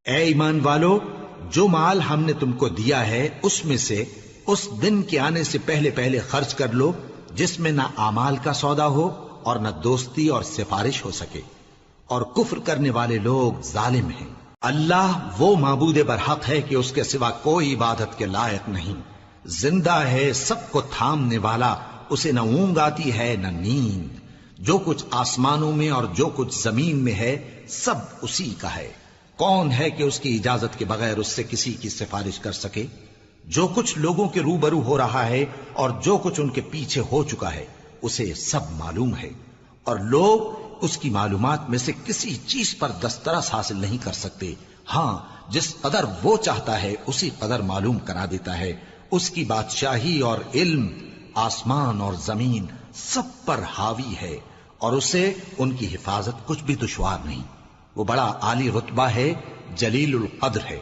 اے ایمان والو، جو مال ہم نے تم کو دیا ہے اس میں سے اس دن کے آنے سے پہلے پہلے خرچ کر لو جس میں نہ اعمال کا سودا ہو اور نہ دوستی اور سفارش ہو سکے، اور کفر کرنے والے لوگ ظالم ہیں۔ اللہ وہ معبود برحق ہے کہ اس کے سوا کوئی عبادت کے لائق نہیں، زندہ ہے، سب کو تھامنے والا، اسے نہ اونگ آتی ہے نہ نیند، جو کچھ آسمانوں میں اور جو کچھ زمین میں ہے سب اسی کا ہے۔ کون ہے کہ اس کی اجازت کے بغیر اس سے کسی کی سفارش کر سکے؟ جو کچھ لوگوں کے روبرو ہو رہا ہے اور جو کچھ ان کے پیچھے ہو چکا ہے اسے سب معلوم ہے، اور لوگ اس کی معلومات میں سے کسی چیز پر دسترس حاصل نہیں کر سکتے۔ ہاں، جس قدر وہ چاہتا ہے اسی قدر معلوم کرا دیتا ہے۔ اس کی بادشاہی اور علم آسمان اور زمین سب پر حاوی ہے، اور اسے ان کی حفاظت کچھ بھی دشوار نہیں۔ وہ بڑا عالی رتبہ ہے، جلیل القدر ہے۔